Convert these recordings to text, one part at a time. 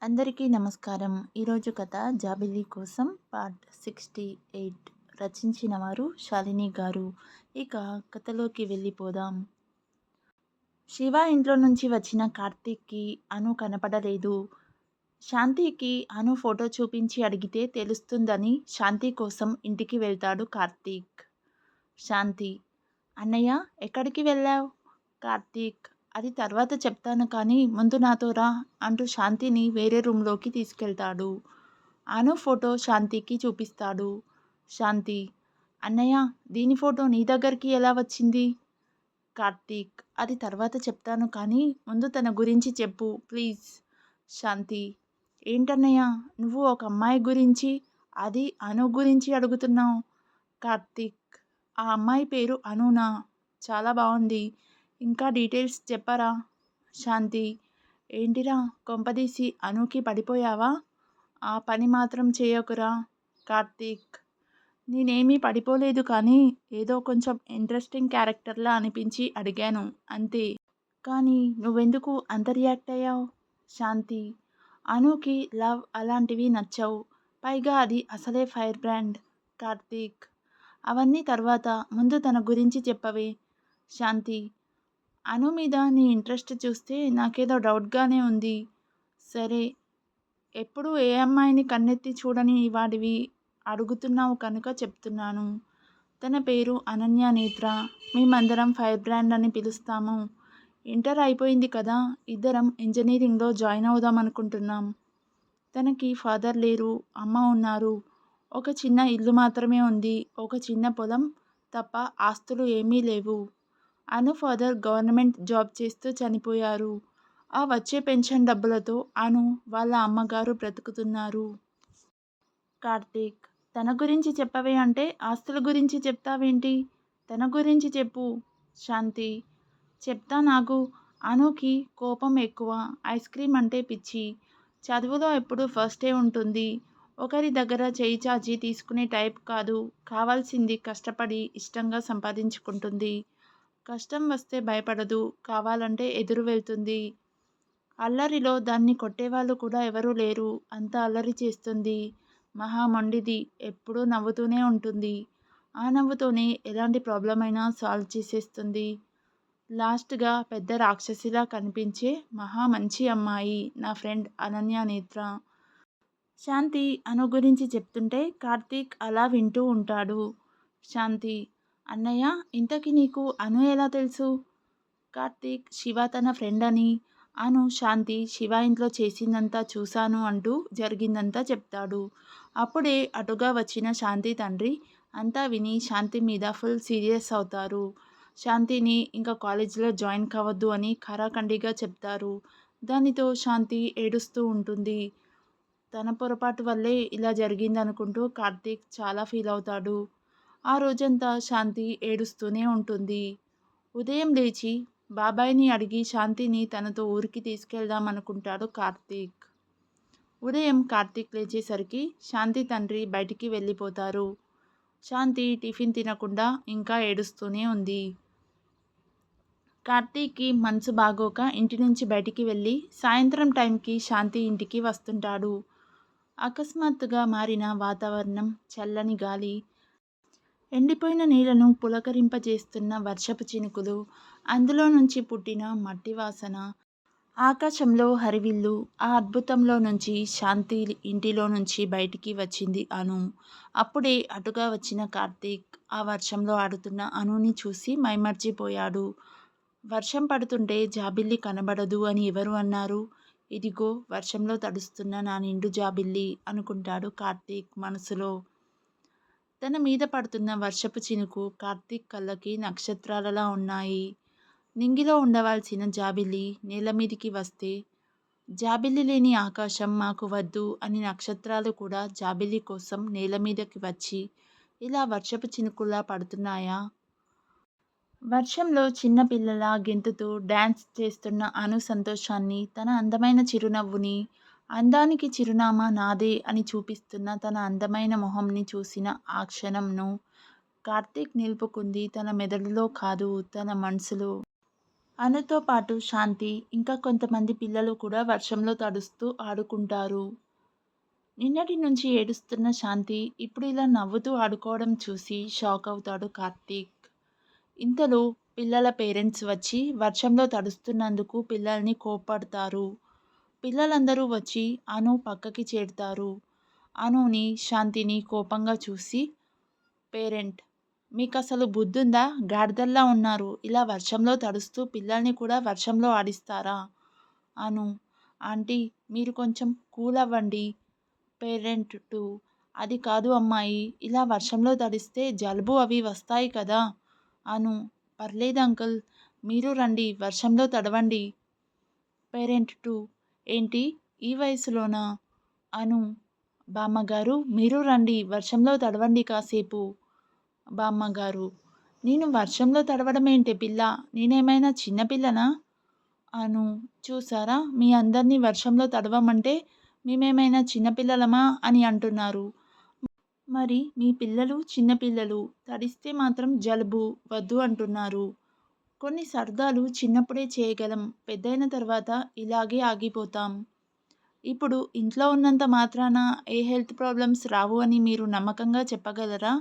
అందరికీ నమస్కారం. ఈరోజు కథ 'జాబిల్లి కోసం' పార్ట్ 68 రచించిన వారు శాలిని గారు. ఇక కథలోకి వెళ్ళిపోదాం. శివ ఇంట్లో నుంచి వచ్చిన కార్తీక్‌కి అను కనపడలేదు. శాంతికి అను ఫోటో చూపించి అడిగితే తెలుస్తుందని శాంతి కోసం ఇంటికి వెళ్తాడు కార్తీక్. శాంతి: అన్నయ్య ఎక్కడికి వెళ్ళావ్? కార్తీక్: అది తర్వాత చెప్తాను కానీ ముందు నాతో రా అంటూ శాంతిని వేరే రూమ్లోకి తీసుకెళ్తాడు. అను ఫోటో శాంతికి చూపిస్తాడు. శాంతి: అన్నయ్య దీని ఫోటో నీ దగ్గరికి ఎలా వచ్చింది? కార్తీక్: అది తర్వాత చెప్తాను కానీ ముందు తన గురించి చెప్పు ప్లీజ్. శాంతి: ఏంటన్నయ్య నువ్వు ఒక అమ్మాయి గురించి, అది అను గురించి అడుగుతున్నావు? కార్తీక్: ఆ అమ్మాయి పేరు అనునా? చాలా బాగుంది. ఇంకా డీటెయిల్స్ చెప్పరా? శాంతి: ఏంటిరా కొంపదీసి అనుకి పడిపోయావా? ఆ పని మాత్రం చేయకురా. కార్తీక్: నేనేమీ పడిపోలేదు కానీ ఏదో కొంచెం ఇంట్రెస్టింగ్ క్యారెక్టర్లా అనిపించి అడిగాను అంతే. కానీ నువ్వెందుకు అంత రియాక్ట్ అయ్యావు? శాంతి: అనుకి లవ్ అలాంటివి నచ్చవు. పైగా అది అసలే ఫైర్ బ్రాండ్. కార్తీక్: అవన్నీ తర్వాత ముందు తన గురించి చెప్పవే. శాంతి: అను మీద నీ ఇంట్రెస్ట్ చూస్తే నాకేదో డౌట్గానే ఉంది. సరే, ఎప్పుడు ఏ అమ్మాయిని కన్నెత్తి చూడని వాడివి అడుగుతున్నావు కనుక చెప్తున్నాను. తన పేరు అనన్య నేత్ర. మేమందరం ఫైర్ బ్రాండ్ అని పిలుస్తాము. ఇంటర్ అయిపోయింది కదా, ఇద్దరం ఇంజనీరింగ్లో జాయిన్ అవుదాం అనుకుంటున్నాం. తనకి ఫాదర్ లేరు, అమ్మ ఉన్నారు. ఒక చిన్న ఇల్లు మాత్రమే ఉంది. ఒక చిన్న పొలం తప్ప ఆస్తులు ఏమీ లేవు. అను ఫాదర్ గవర్నమెంట్ జాబ్ చేస్తూ చనిపోయారు. ఆ వచ్చే పెన్షన్ డబ్బులతో అను వాళ్ళ అమ్మగారు బ్రతుకుతున్నారు. కార్తీక్: తన గురించి చెప్పవే అంటే ఆస్తుల గురించి చెప్తావేంటి? తన గురించి చెప్పు. శాంతి: చెప్తా నాగు. అనుకి కోపం ఎక్కువ. ఐస్ క్రీమ్ అంటే పిచ్చి. చదువులో ఎప్పుడు ఫస్టే ఉంటుంది. ఒకరి దగ్గర చేయి చాచి తీసుకునే టైప్ కాదు. కావాల్సింది కష్టపడి ఇష్టంగా సంపాదించుకుంటుంది. కష్టం వస్తే భయపడదు. కావాలంటే ఎదురు వెళ్తుంది. అల్లరిలో దాన్ని కొట్టేవాళ్ళు కూడా ఎవరూ లేరు. అంత అల్లరి చేస్తుంది. మహా మొండిది. ఎప్పుడూ నవ్వుతూనే ఉంటుంది. ఆ నవ్వుతోనే ఎలాంటి ప్రాబ్లం అయినా సాల్వ్ చేసేస్తుంది. లాస్ట్‌గా పెద్ద రాక్షసిలా కనిపించే మహా మంచి అమ్మాయి నా ఫ్రెండ్ అనన్య నేత్ర. శాంతి అను గురించి చెప్తుంటే కార్తీక్ అలా వింటూ ఉంటాడు. శాంతి: అన్నయ్య ఇంతకీ నీకు అను ఎలా తెలుసు? కార్తీక్: శివ తన ఫ్రెండ్ అని. అను శాంతి శివ ఇంట్లో చేసిందంతా చూశాను అంటూ జరిగిందంతా చెప్తాడు. అప్పుడే అటుగా వచ్చిన శాంతి తండ్రి అంతా విని శాంతి మీద ఫుల్ సీరియస్ అవుతారు. శాంతిని ఇంకా కాలేజీలో జాయిన్ కావద్దు అని ఖరాఖండిగా చెప్తారు. దానితో శాంతి ఏడుస్తూ ఉంటుంది. తన పొరపాటు వల్లే ఇలా జరిగిందనుకుంటూ కార్తీక్ చాలా ఫీల్ అవుతాడు. ఆ రోజంతా శాంతి ఏడుస్తూనే ఉంటుంది. ఉదయం లేచి బాబాయ్ని అడిగి శాంతిని తనతో ఊరికి తీసుకెళ్దాం అనుకుంటాడు కార్తీక్. ఉదయం కార్తీక్ లేచేసరికి శాంతి తండ్రి బయటికి వెళ్ళిపోతారు. శాంతి టిఫిన్ తినకుండా ఇంకా ఏడుస్తూనే ఉంది. కార్తీక్‌కి మనసు బాగోక ఇంటి నుంచి బయటికి వెళ్ళి సాయంత్రం టైంకి శాంతి ఇంటికి వస్తుంటాడు. అకస్మాత్తుగా మారిన వాతావరణం, చల్లని గాలి, ఎండిపోయిన నేలను పులకరింపజేస్తున్న వర్షపు చినుకులు, అందులో నుంచి పుట్టిన మట్టి వాసన, ఆకాశంలో హరివిల్లు. ఆ అద్భుతంలో నుంచి శాంతి ఇంటిలో నుంచి బయటికి వచ్చింది అను. అప్పుడే అటుగా వచ్చిన కార్తీక్ ఆ వర్షంలో ఆడుతున్న అనుని చూసి మైమర్చిపోయాడు. వర్షం పడుతుంటే జాబిల్లి కనబడదు అని ఎవరు అన్నారు? ఇదిగో వర్షంలో తడుస్తున్న నా నిండు జాబిల్లి అనుకుంటాడు కార్తీక్ మనసులో. తన మీద పడుతున్న వర్షపు చినుకు కార్తీక్ కళ్ళకి నక్షత్రాలలా ఉన్నాయి. నింగిలో ఉండవలసిన జాబిల్లి నేలమీదికి వస్తే, జాబిల్లి లేని ఆకాశం మాకు వద్దు అని నక్షత్రాలు కూడా జాబిల్లి కోసం నేలమీదకి వచ్చి ఇలా వర్షపు చినుకుల్లా పడుతున్నాయా? వర్షంలో చిన్న పిల్లలా గెంతుతూ డాన్స్ చేస్తున్న అను సంతోషాన్ని, తన అందమైన చిరునవ్వుని, అందానికి చిరునామా నాదే అని చూపిస్తున్న తన అందమైన మొహంని చూసిన ఆ క్షణంను కార్తీక్ నిలుపుకుంది తన మెదడులో కాదు, తన మనసులో. అనుతో పాటు శాంతి ఇంకా కొంతమంది పిల్లలు కూడా వర్షంలో తడుస్తూ ఆడుకుంటారు. నిన్నటి నుంచి ఏడుస్తున్న శాంతి ఇప్పుడు ఇలా నవ్వుతూ ఆడుకోవడం చూసి షాక్ అవుతాడు కార్తీక్. ఇంతలో పిల్లల పేరెంట్స్ వచ్చి వర్షంలో తడుస్తున్నందుకు పిల్లల్ని కోప్పడతారు. పిల్లలందరూ వచ్చి అను పక్కకి చేరుతారు. అనుని శాంతిని కోపంగా చూసి పేరెంట్, మీకసలు బుద్ధుందా? గాడిదల్లా ఉన్నారు. ఇలా వర్షంలో తడుస్తూ పిల్లల్ని కూడా వర్షంలో ఆడిస్తారా? అను, ఆంటీ మీరు కొంచెం కూల్ అవ్వండి. పేరెంట్ 2, అది కాదు అమ్మాయి, ఇలా వర్షంలో తడిస్తే జలుబు అవి వస్తాయి కదా. అను, పర్లేదు అంకుల్, మీరు రండి వర్షంలో తడవండి. పేరెంట్ 2, ఏంటి ఈ వయసులోనా? అను, బామ్మగారు మీరు రండి వర్షంలో తడవండి కాసేపు. బామ్మగారు, నేను వర్షంలో తడవడం ఏంటి పిల్ల, నేనేమైనా చిన్నపిల్లనా? అను, చూసారా మీ అందరినీ వర్షంలో తడవమంటే మేమేమైనా చిన్నపిల్లలమా అని అంటున్నారు. మరి మీ పిల్లలు చిన్నపిల్లలు, తడిస్తే మాత్రం జలుబు వద్దు అంటున్నారు. కొన్ని సరదాలు చిన్నప్పుడే చేయగలం, పెద్దయిన తర్వాత ఇలాగే ఆగిపోతాం. ఇప్పుడు ఇంట్లో ఉన్నంత మాత్రాన ఏ హెల్త్ ప్రాబ్లమ్స్ రావు అని మీరు నమ్మకంగా చెప్పగలరా?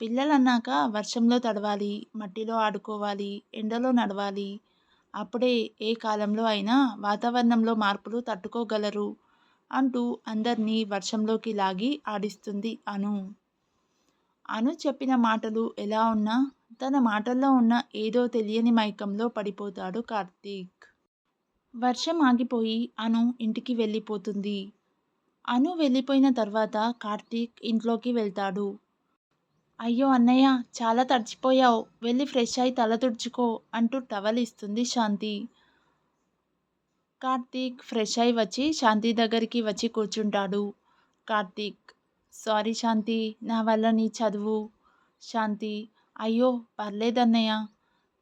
పిల్లలన్నాక వర్షంలో తడవాలి, మట్టిలో ఆడుకోవాలి, ఎండలో నడవాలి. అప్పుడే ఏ కాలంలో అయినా వాతావరణంలో మార్పులు తట్టుకోగలరు అంటూ అందర్నీ వర్షంలోకి లాగి ఆడిస్తుంది అను. అను చెప్పిన మాటలు ఎలా ఉన్నా తన మాటల్లో ఉన్న ఏదో తెలియని మైకంలో పడిపోతాడు కార్తీక్. వర్షం ఆగిపోయి అను ఇంటికి వెళ్ళిపోతుంది. అను వెళ్ళిపోయిన తర్వాత కార్తీక్ ఇంట్లోకి వెళ్తాడు. అయ్యో అన్నయ్య, చాలా తడిచిపోయావు, వెళ్ళి ఫ్రెష్ అయి తల తుడుచుకో అంటూ టవల్ ఇస్తుంది శాంతి. కార్తీక్ ఫ్రెష్ అయి వచ్చి శాంతి దగ్గరికి వచ్చి కూర్చుంటాడు. కార్తీక్, సారీ శాంతి, నా వల్ల నీ చదువు. శాంతి, అయ్యో పర్లేదన్నయ్య.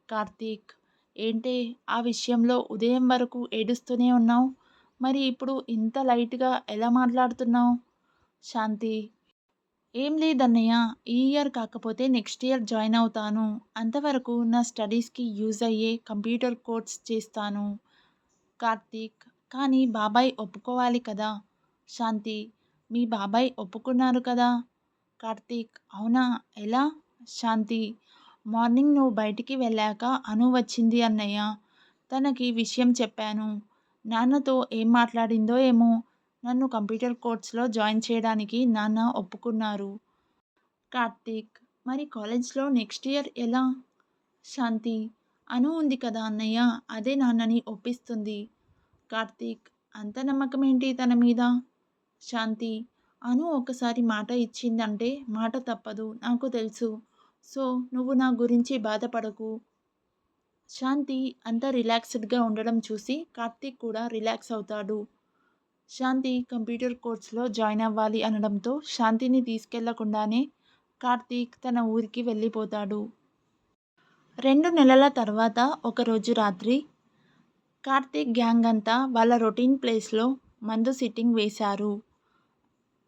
కార్తీక్, ఏంటే ఆ విషయంలో ఉదయం వరకు ఏడుస్తూనే ఉన్నావు, మరి ఇప్పుడు ఇంత లైట్గా ఎలా మాట్లాడుతున్నావు? శాంతి, ఏం లేదన్నయ్య, ఈ ఇయర్ కాకపోతే నెక్స్ట్ ఇయర్ జాయిన్ అవుతాను, అంతవరకు నా స్టడీస్కి యూజ్ అయ్యే కంప్యూటర్ కోర్స్ చేస్తాను. కార్తీక్, కానీ బాబాయ్ ఒప్పుకోవాలి కదా. శాంతి, మీ బాబాయ్ ఒప్పుకున్నారు కదా. కార్తీక్, అవునా, ఎలా? శాంతి, మార్నింగ్ నువ్వు బయటికి వెళ్ళాక అను వచ్చింది అన్నయ్య, తనకి విషయం చెప్పాను. నాన్నతో ఏం మాట్లాడిందో ఏమో, నన్ను కంప్యూటర్ కోర్స్లో జాయిన్ చేయడానికి నాన్న ఒప్పుకున్నారు. కార్తీక్, మరి కాలేజ్లో నెక్స్ట్ ఇయర్ ఎలా? శాంతి, అను ఉంది కదా అన్నయ్య, అదే నాన్నని ఒప్పిస్తుంది. కార్తీక్, అంత నమ్మకం ఏంటి తన మీద? శాంతి, అను ఒకసారి మాట ఇచ్చిందంటే మాట తప్పదు, నాకు తెలుసు. సో నువ్వు నా గురించి బాధపడకు. శాంతి అంత రిలాక్స్డ్గా ఉండడం చూసి కార్తీక్ కూడా రిలాక్స్ అవుతాడు. శాంతి కంప్యూటర్ కోర్స్లో జాయిన్ అవ్వాలి అనడంతో శాంతిని తీసుకెళ్లకుండానే కార్తీక్ తన ఊరికి వెళ్ళిపోతాడు. 2 నెలల తర్వాత ఒకరోజు రాత్రి కార్తీక్ గ్యాంగ్ అంతా వాళ్ళ రొటీన్ ప్లేస్లో మందు సిట్టింగ్ వేశారు.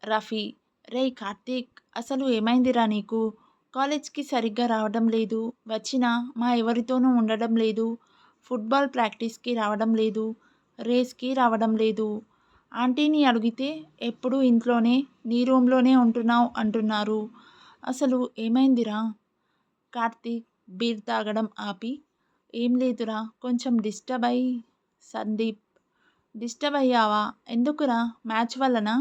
రఫీ, రేయ్ కార్తీక్, అసలు ఏమైందిరా నీకు? కాలేజ్కి సరిగ్గా రావడం లేదు, వచ్చినా మా ఎవరితోనూ ఉండడం లేదు, ఫుట్బాల్ ప్రాక్టీస్కి రావడం లేదు, రేస్కి రావడం లేదు. ఆంటీని అడిగితే ఎప్పుడు ఇంట్లోనే, నీ రూమ్లోనే ఉంటున్నావు అంటున్నారు. అసలు ఏమైందిరా? కార్తీక్ బీర్ తాగడం ఆపి, ఏం లేదురా, కొంచెం డిస్టర్బ్ అయ్యి. సందీప్, డిస్టర్బ్ అయ్యావా? ఎందుకురా, మ్యాచ్ వలనా?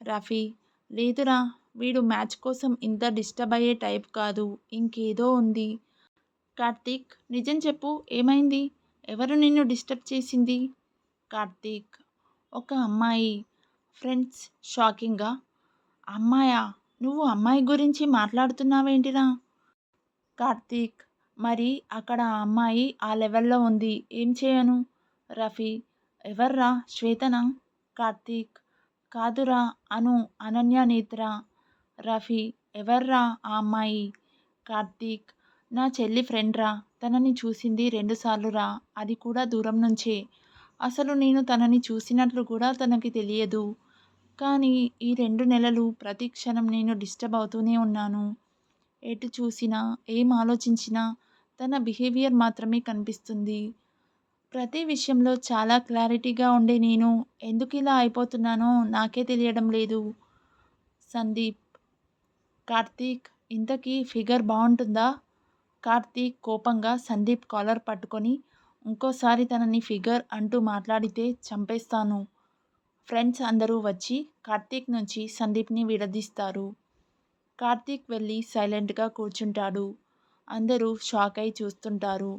రఫీ, లేదురా, వీడు మ్యాచ్ కోసం ఇంత డిస్టర్బ్ అయ్యే టైప్ కాదు, ఇంకేదో ఉంది. కార్తీక్, నిజం చెప్పు, ఏమైంది? ఎవరు నిన్ను డిస్టర్బ్ చేసింది? కార్తీక్, ఒక అమ్మాయి. ఫ్రెండ్స్ షాకింగ్గా, అమ్మాయా? నువ్వు అమ్మాయి గురించి మాట్లాడుతున్నావేంటిరా? కార్తీక్, మరి అక్కడ ఆ అమ్మాయి ఆ లెవెల్లో ఉంది, ఏం చేయను? రఫీ, ఎవర్రా, శ్వేతనా? కార్తీక్, కాదురా, అను, అనన్య నేత్ర. రఫీ, ఎవర్రా ఆ అమ్మాయి? కార్తీక్, నా చెల్లి ఫ్రెండ్ రా, తనని చూసింది 2 సార్లు రా, అది కూడా దూరం నుంచే. అసలు నేను తనని చూసినట్లు కూడా తనకి తెలియదు. కానీ ఈ 2 నెలలు ప్రతి క్షణం నేను డిస్టర్బ్ అవుతూనే ఉన్నాను. ఎటు చూసినా, ఏం ఆలోచించినా తన బిహేవియర్ మాత్రమే కనిపిస్తుంది. ప్రతి విషయంలో చాలా క్లారిటీగా ఉండే నేను ఎందుకిలా అయిపోతున్నానో నాకే తెలియడం లేదు. సందీప్. కార్తీక్. ఇంతకీ ఫిగర్ బావుంటుందా? కార్తీక్ కోపంగా సందీప్ కాలర్ పట్టుకొని, ఇంకోసారి తనని ఫిగర్ అంటూ మాట్లాడితే చంపేస్తాను. ఫ్రెండ్స్ అందరూ వచ్చి కార్తీక్ నుంచి సందీప్ని విడదీస్తారు. కార్తీక్ వెళ్ళి సైలెంట్గా కూర్చుంటాడు. అందరూ షాక్ అయి చూస్తుంటారు.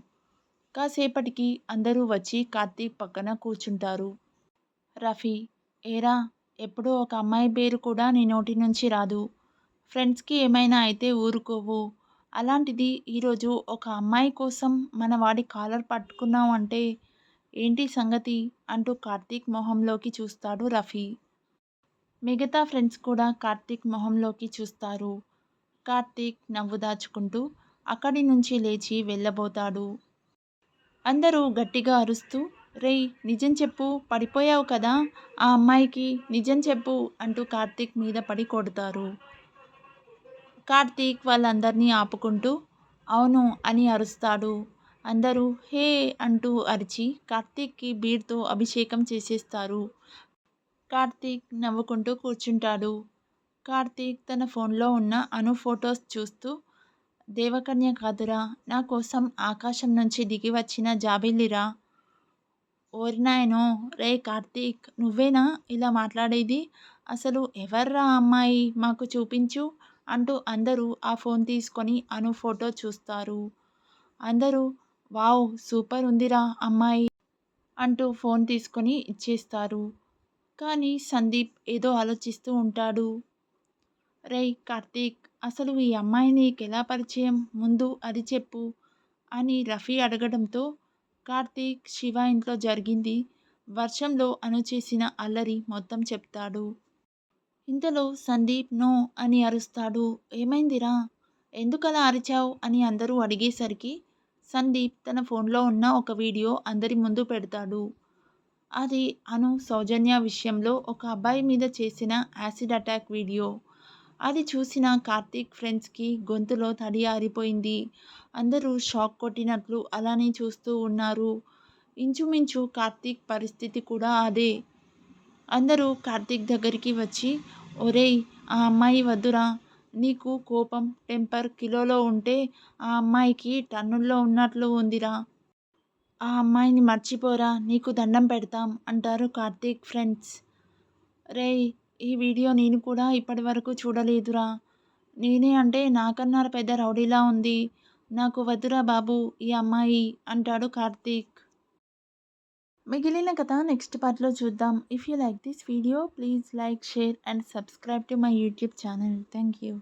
కాసేపటికి అందరూ వచ్చి కార్తీక్ పక్కన కూర్చుంటారు. రఫీ. ఏరా, ఎప్పుడూ ఒక అమ్మాయి పేరు కూడా నీ నోటి నుంచి రాదు. ఫ్రెండ్స్కి ఏమైనా అయితే ఊరుకోవు. అలాంటిది ఈరోజు ఒక అమ్మాయి కోసం మన వాడి కాలర్ పట్టుకున్నావు అంటే ఏంటి సంగతి అంటూ కార్తీక్ మొహంలోకి చూస్తాడు రఫీ. మిగతా ఫ్రెండ్స్ కూడా కార్తీక్ మొహంలోకి చూస్తారు. కార్తీక్ నవ్వు దాచుకుంటూ అక్కడి నుంచి లేచి వెళ్ళబోతాడు. అందరూ గట్టిగా అరుస్తూ, రేయ్ నిజం చెప్పు, పడిపోయావు కదా ఆ అమ్మాయికి, నిజం చెప్పు అంటూ కార్తీక్ మీద పడి కొడతారు. కార్తీక్ వాళ్ళందరినీ ఆపుకుంటూ అవును అని అరుస్తాడు. అందరూ హే అంటూ అరిచి కార్తీక్కి బీర్తో అభిషేకం చేసేస్తారు. కార్తీక్ నవ్వుకుంటూ కూర్చుంటాడు. కార్తీక్ తన ఫోన్లో ఉన్న అను ఫొటోస్ చూస్తూ దేవకన్య కాదురా, నా కోసం ఆకాశం నుంచి దిగి వచ్చిన జాబిల్లిరా. ఓరినాయనో, రే కార్తీక్ నువ్వేనా ఇలా మాట్లాడేది? అసలు ఎవర్రా అమ్మాయి, మాకు చూపించు అంటూ అందరూ ఆ ఫోన్ తీసుకొని అను ఫోటో చూస్తారు. అందరూ వావ్ సూపర్ ఉందిరా అమ్మాయి అంటూ ఫోన్ తీసుకొని ఇచ్చేస్తారు. కానీ సందీప్ ఏదో ఆలోచిస్తూ ఉంటాడు. రేయ్ కార్తీక్, అసలు ఈ అమ్మాయి నీకెలా పరిచయం, ముందు అది చెప్పు అని రఫీ అడగడంతో కార్తీక్ శివ ఇంట్లో జరిగింది, వర్షంలో అను చేసిన అల్లరి మొత్తం చెప్తాడు. ఇంతలో సందీప్ నో అని అరుస్తాడు. ఏమైందిరా, ఎందుకలా అరిచావు అని అందరూ అడిగేసరికి సందీప్ తన ఫోన్లో ఉన్న ఒక వీడియో అందరి ముందు పెడతాడు. అది అను సౌజన్య విషయంలో ఒక అబ్బాయి మీద చేసిన యాసిడ్ అటాక్ వీడియో. అది చూసిన కార్తీక్ ఫ్రెండ్స్కి గొంతులో తడి ఆరిపోయింది. అందరూ షాక్ కొట్టినట్లు అలానే చూస్తూ ఉన్నారు. ఇంచుమించు కార్తీక్ పరిస్థితి కూడా అదే. అందరూ కార్తీక్ దగ్గరికి వచ్చి ఒరేయ్ ఆ అమ్మాయి వద్దురా, నీకు కోపం టెంపర్ కిలోలో ఉంటే ఆ అమ్మాయికి టన్నుల్లో ఉన్నట్లు ఉందిరా, ఆ అమ్మాయిని మర్చిపోరా, నీకు దండం పెడతాం అంటారు కార్తీక్ ఫ్రెండ్స్. రేయ్ ఈ వీడియో నేను కూడా ఇప్పటి వరకు చూడలేదురా, నేనే అంటే నాకన్నా పెద్ద రౌడీలా ఉంది, నాకు వద్దురా బాబు ఈ అమ్మాయి అంటాడు కార్తీక్. మిగిలిన కథ నెక్స్ట్ పార్ట్లో చూద్దాం. If you like this video please like, share and subscribe to my YouTube channel. Thank you.